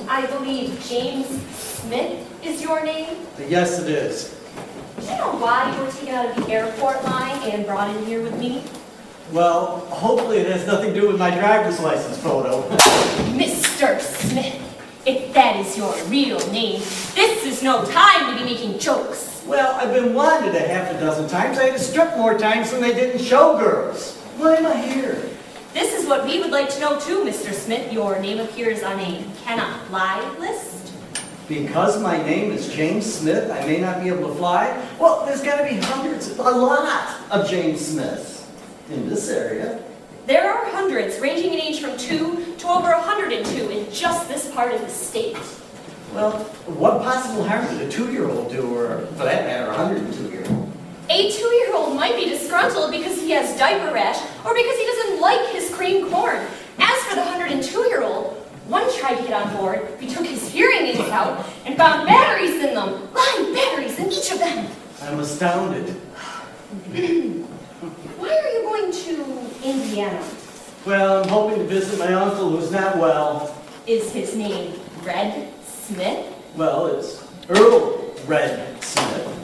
I believe James Smith is your name? Yes, it is. Do you know why you were taken out of the airport line and brought in here with me? Well, hopefully it has nothing to do with my driver's license photo. Mr. Smith, if that is your real name, this is no time to be making jokes. Well, I've been wanted a half a dozen times. I had to strip more times than they did in Showgirls. Why am I here? This is what we would like to know too, Mr. Smith. Your name appears on a cannot fly list. Because my name is James Smith, I may not be able to fly? Well, there's got to be hundreds, a lot of James Smiths in this area. There are hundreds, ranging in age from 2 to over 102 in just this part of the state. Well, what possible harm did a 2-year-old do, or for that matter, a 102-year-old? A 2-year-old might be disgruntled because he has diaper rash or because he doesn't like his cream corn. As for the 102-year-old, one tried to get on board, we took his hearing aids out and found batteries in them, live batteries in each of them. I'm astounded. Why are you going to Indiana? Well, I'm hoping to visit my uncle who's not well. Is his name Red Smith? Well, it's Earl Red Smith.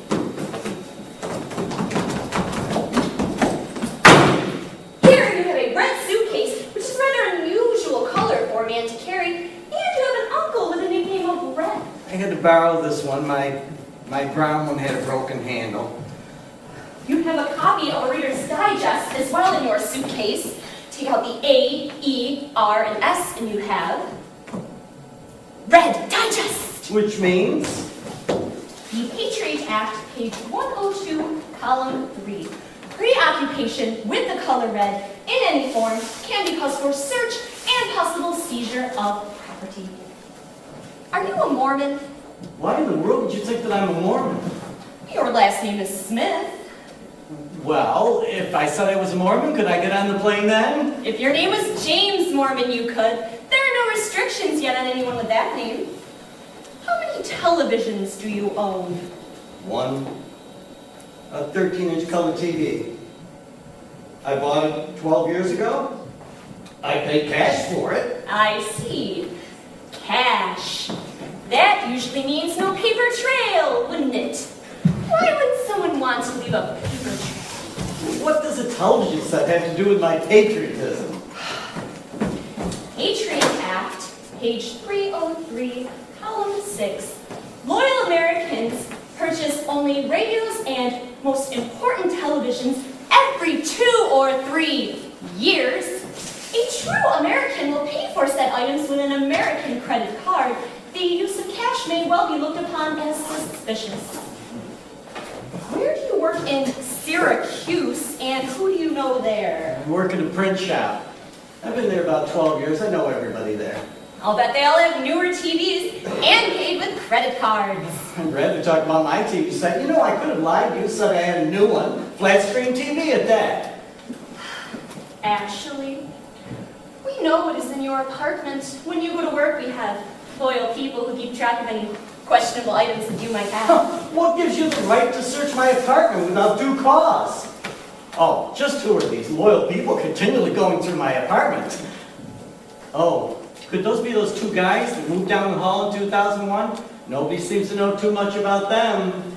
Here you have a red suitcase, which is rather an unusual color for a man to carry, and you have an uncle with a nickname of Red. I had to borrow this one. My brown one had a broken handle. You have a copy of a Reader's Digest as well in your suitcase. Take out the A, E, R, and S, and you have Red Digest. Which means? The Patriot Act, page 102, column 3. Preoccupation with the color red in any form can be cause for search and possible seizure of property. Are you a Mormon? Why in the world would you think that I'm a Mormon? Your last name is Smith. Well, if I said I was a Mormon, could I get on the plane then? If your name was James Mormon, you could. There are no restrictions yet on anyone with that name. How many televisions do you own? One. A 13-inch color TV. I bought it 12 years ago. I paid cash for it. I see. Cash. That usually means no paper trail, wouldn't it? Why would someone want to leave a paper trail? What does a television set have to do with my patriotism? Patriot Act, page 303, column 6. Loyal Americans purchase only radios and, most important, televisions every 2 or 3 years. A true American will pay for said items with an American credit card. The use of cash may well be looked upon as suspicious. Where do you work in Syracuse, and who do you know there? I work in a print shop. I've been there about 12 years. I know everybody there. I'll bet they all have newer TVs and paid with credit cards. I'd rather talk about my TV set. You know, I could have lied to you, said I had a new one. Flat screen TV at that. Actually, we know what is in your apartment. When you go to work, we have loyal people who keep track of any questionable items that you might have. What gives you the right to search my apartment without due cause? Oh, just who are these loyal people continually going through my apartment? Oh, could those be those 2 guys that moved down the hall in 2001? Nobody seems to know too much about them.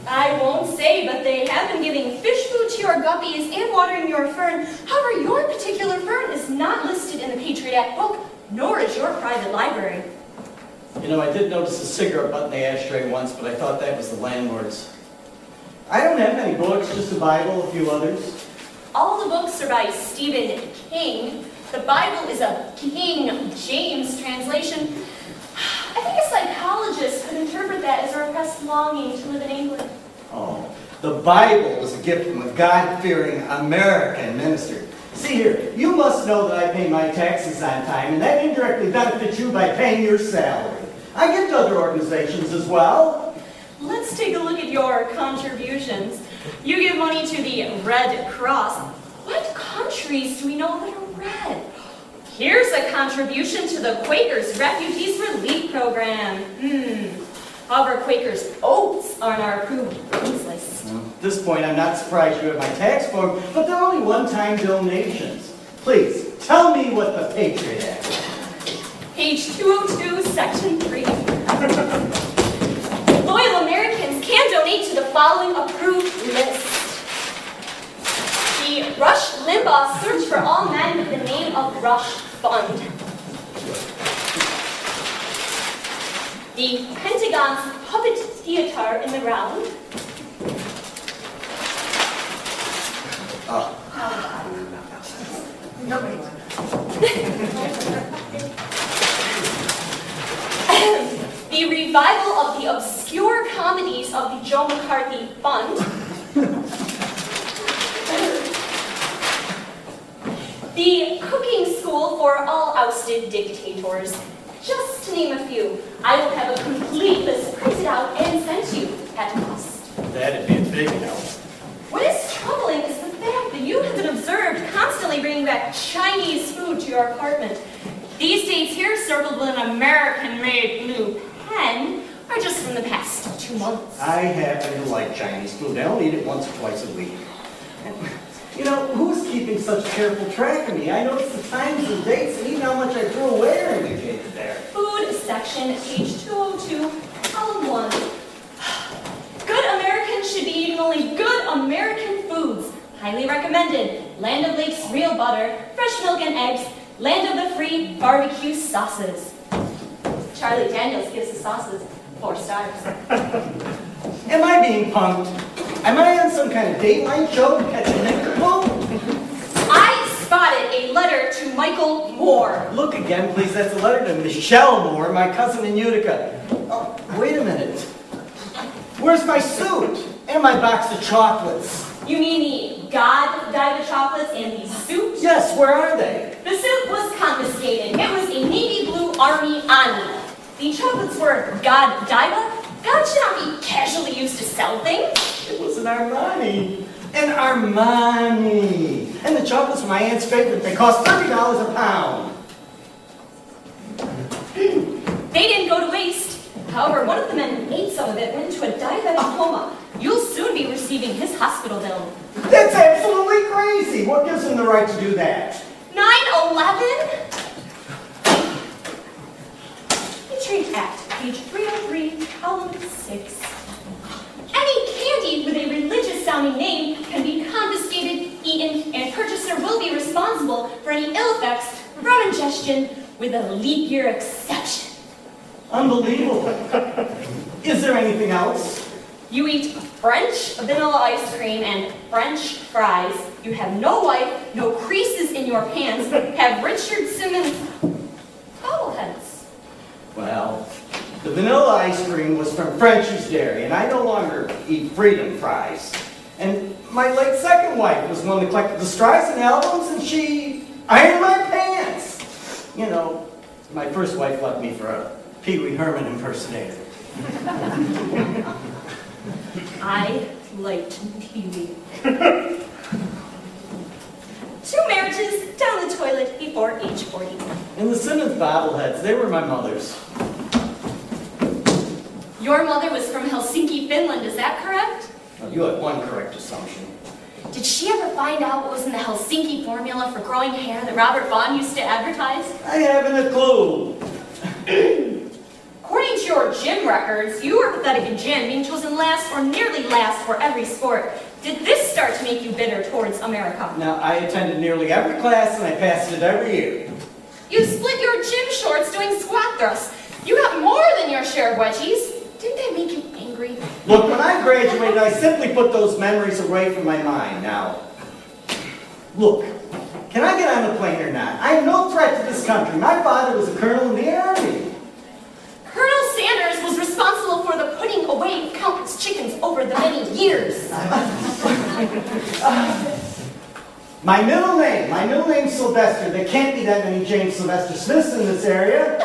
I won't say, but they have been giving fish food to your guppies and watering your fern. However, your particular fern is not listed in the Patriot Act book, nor is your private library. You know, I did notice a cigarette butt in the ashtray once, but I thought that was the landlord's. I don't have any books, just a Bible, a few others. All the books are by Stephen King. The Bible is a King James translation. I think a psychologist could interpret that as a repressed longing to live in England. Oh, the Bible was a gift from a God-fearing American minister. See here, you must know that I pay my taxes on time, and that indirectly benefits you by paying your salary. I give to other organizations as well. Let's take a look at your contributions. You give money to the Red Cross. What countries do we know that are red? Here's a contribution to the Quakers Refugees Relief Program. However, Quakers oats are on our approved things list. At this point, I'm not surprised you have my tax form, but they're only one-time donations. Please, tell me what the Patriot Act is. page 202, section 3. Loyal Americans can donate to the following approved list. The Rush Limbaugh Search for All Men with the Name of Rush Fund. The Pentagon's Puppet Theater in the Round. The revival of the obscure comedies of the Joe McCarthy Fund. The cooking school for all ousted dictators. Just to name a few. I will have a complete list printed out and sent you at cost. That'd be a big help. What is troubling is the fact that you have been observed constantly bringing back Chinese food to your apartment. These dates here, circled with an American-made blue pen, are just from the past 2 months. I happen to like Chinese food. I only eat it once or twice a week. And, you know, who's keeping such careful track of me? I notice the times and dates and even how much I throw away are indicated there. Food section, page 202, column 1. Good Americans should be eating only good American foods. Highly recommended. Land of Lakes real butter, fresh milk and eggs, Land of the Free barbecue sauces. Charlie Daniels gives the sauces 4 stars. Am I being punked? Am I on some kind of Dateline show to catch a nickel? I spotted a letter to Michael Moore. Look again, please. That's a letter to Michelle Moore, my cousin in Utica. Oh, wait a minute. Where's my suit? And my box of chocolates? You mean the God Diva chocolates and the suit? Yes, where are they? The suit was confiscated. It was a navy blue Army Ani. The chocolates were God Diva. God should not be casually used to sell things. It was an Armani. An Armani. And the chocolates were my aunt's favorite. They cost $30 a pound. They didn't go to waste. However, one of the men ate some of it, went into a diabetic coma. You'll soon be receiving his hospital bill. That's absolutely crazy. What gives him the right to do that? 9/11? Patriot Act, page 303, column 6. Any candy with a religious-sounding name can be confiscated, eaten, and purchaser will be responsible for any ill effects from ingestion, with a leap year exception. Unbelievable. Is there anything else? You eat French vanilla ice cream and French fries. You have no wife, no creases in your pants, have Richard Simmons bobbleheads. Well, the vanilla ice cream was from Frenchie's Dairy, and I no longer eat Freedom fries. And my late second wife was one that collected the Streisand albums, and she ironed my pants. You know, my first wife left me for a Pee Wee Herman impersonator. I liked Pee Wee. 2 marriages down the toilet before age 40. And the Simmons bobbleheads, they were my mother's. Your mother was from Helsinki, Finland, is that correct? Well, you had one correct assumption. Did she ever find out what was in the Helsinki formula for growing hair that Robert Vaughn used to advertise? I haven't a clue. According to your gym records, you were pathetic in gym, being chosen last or nearly last for every sport. Did this start to make you bitter towards America? Now, I attended nearly every class, and I passed it every year. You split your gym shorts doing squat thrusts. You got more than your share of wedgies. Didn't that make you angry? Look, when I graduated, I simply put those memories away from my mind. Now, look, can I get on the plane or not? I am no threat to this country. My father was a colonel in the Army. Colonel Sanders was responsible for the putting away of countless chickens over the many years. My middle name's Sylvester. There can't be that many James Sylvester Smiths in this area.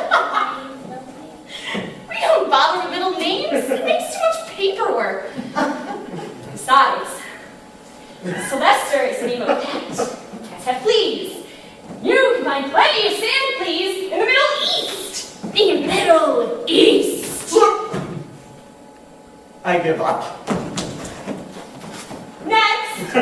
We don't bother with middle names. It makes too much paperwork. Besides, Sylvester is the name of a cat. Cats have fleas. You can find plenty of sand fleas in the Middle East. The Middle East. Look! I give up. Next.